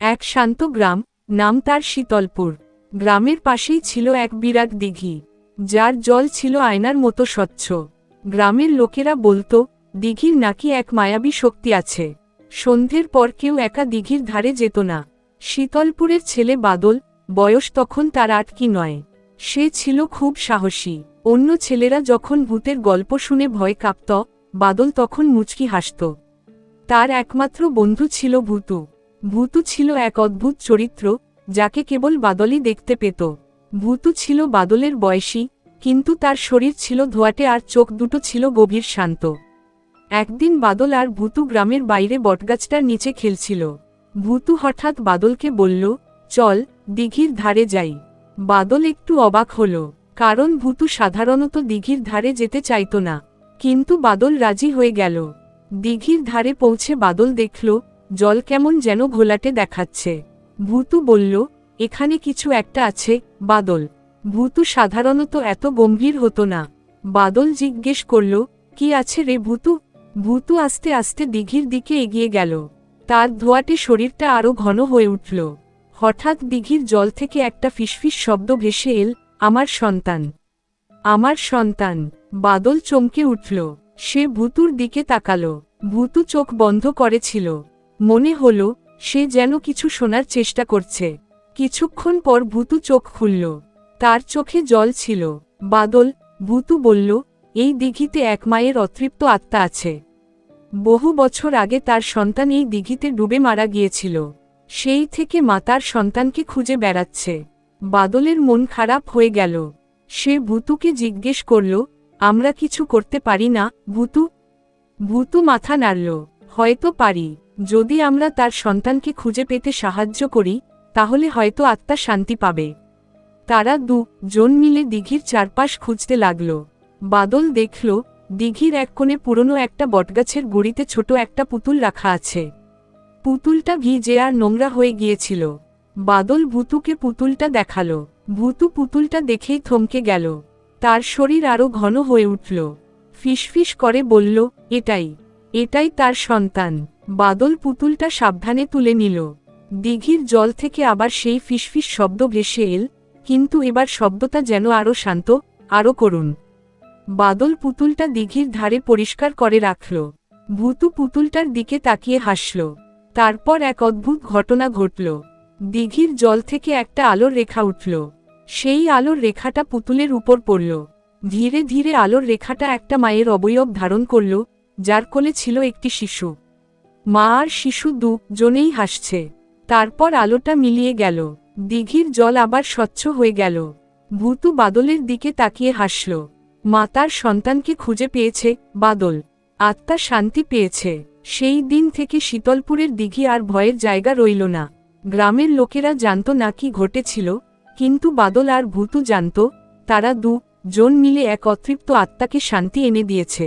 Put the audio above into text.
এক শান্ত গ্রাম, নাম তার শীতলপুর। গ্রামের পাশেই ছিল এক বিরাট দিঘি, যার জল ছিল আয়নার মতো স্বচ্ছ। গ্রামের লোকেরা বলতো, দিঘির নাকি এক মায়াবী শক্তি আছে। সন্ধ্যের পর কেউ একা দিঘির ধারে যেত না। শীতলপুরের ছেলে বাদল, বয়স তখন তার 8 কি 9। সে ছিল খুব সাহসী। অন্য ছেলেরা যখন ভূতের গল্প শুনে ভয় কাঁপত, বাদল তখন মুচকি হাসত। তার একমাত্র বন্ধু ছিল ভূতু। ভূতু ছিল এক অদ্ভুত চরিত্র, যাকে কেবল বাদলই দেখতে পেত। ভূতু ছিল বাদলের বয়সী, কিন্তু তার শরীর ছিল ধোঁয়াটে আর চোখ দুটো ছিল গভীর শান্ত। একদিন বাদল আর ভূতু গ্রামের বাইরে বটগাছটার নিচে খেলছিল। ভূতু হঠাৎ বাদলকে বলল, চল, দিঘির ধারে যাই। বাদল একটু অবাক হল, কারণ ভূতু সাধারণত দিঘির ধারে যেতে চাইত না। কিন্তু বাদল রাজি হয়ে গেল। দিঘির ধারে পৌঁছে বাদল দেখল, জল কেমন যেন ঘোলাটে দেখাচ্ছে। ভূতু বলল, এখানে কিছু একটা আছে, বাদল। ভূতু সাধারণত এত গম্ভীর হতো না। বাদল জিজ্ঞেস করল, কি আছে রে ভূতু? ভূতু আস্তে আস্তে দিঘির দিকে এগিয়ে গেল। তার ধোঁয়াটে শরীরটা আরো ঘন হয়ে উঠল। হঠাৎ দিঘির জল থেকে একটা ফিসফিস শব্দ ভেসে এল, আমার সন্তান, আমার সন্তান। বাদল চমকে উঠল। সে ভূতুর দিকে তাকালো। ভূতু চোখ বন্ধ করেছিল। মনে হলো, সে যেন কিছু শোনার চেষ্টা করছে। কিছুক্ষণ পর ভূতু চোখ খুলল। তার চোখে জল ছিল। বাদল, ভূতু বলল, এই দিঘিতে এক মায়ের অতৃপ্ত আত্মা আছে। বহু বছর আগে তার সন্তান এই দিঘিতে ডুবে মারা গিয়েছিল। সেই থেকে মা তার সন্তানকে খুঁজে বেড়াচ্ছে। বাদলের মন খারাপ হয়ে গেল। সে ভূতুকে জিজ্ঞেস করল, আমরা কিছু করতে পারি না ভূতু? ভূতু মাথা নাড়ল, হয়তো পারি। যদি আমরা তার সন্তানকে খুঁজে পেতে সাহায্য করি, তাহলে হয়তো আত্মা শান্তি পাবে। তারা দুজন মিলে দিঘির চারপাশ খুঁজতে লাগল। বাদল দেখল, দিঘির এক কোণে পুরনো একটা বটগাছের গুড়িতে ছোট একটা পুতুল রাখা আছে। পুতুলটা ভিজে আর নোংরা হয়ে গিয়েছিল। বাদল ভূতুকে পুতুলটা দেখালো। ভূতু পুতুলটা দেখেই থমকে গেল। তার শরীর আরো ঘন হয়ে উঠল। ফিসফিস করে বলল, এটাই তার সন্তান। বাদল পুতুলটা সাবধানে তুলে নিল। দিঘির জল থেকে আবার সেই ফিসফিস শব্দ ভেসে এল, কিন্তু এবার শব্দটা যেন আরো শান্ত, আরো করুণ। বাদল পুতুলটা দিঘির ধারে পরিষ্কার করে রাখল। ভূতু পুতুলটার দিকে তাকিয়ে হাসল। তারপর এক অদ্ভুত ঘটনা ঘটল। দিঘির জল থেকে একটা আলোর রেখা উঠল। সেই আলোর রেখাটা পুতুলের উপর পড়ল। ধীরে ধীরে আলোর রেখাটা একটা মায়ের অবয়ব ধারণ করল, যার কোলে ছিল একটি শিশু। মা আর শিশু দুজনেই হাসছে। তারপর আলোটা মিলিয়ে গেল। দিঘির জল আবার স্বচ্ছ হয়ে গেল। ভূতু বাদলের দিকে তাকিয়ে হাসল। মা তার সন্তানকে খুঁজে পেয়েছে, বাদল। আত্মা শান্তি পেয়েছে। সেই দিন থেকে শীতলপুরের দিঘি আর ভয়ের জায়গা রইল না। গ্রামের লোকেরা জানত না কি ঘটেছিল, কিন্তু বাদল আর ভূতু জানত, তারা দুজন মিলে এক অতৃপ্ত আত্মাকে শান্তি এনে দিয়েছে।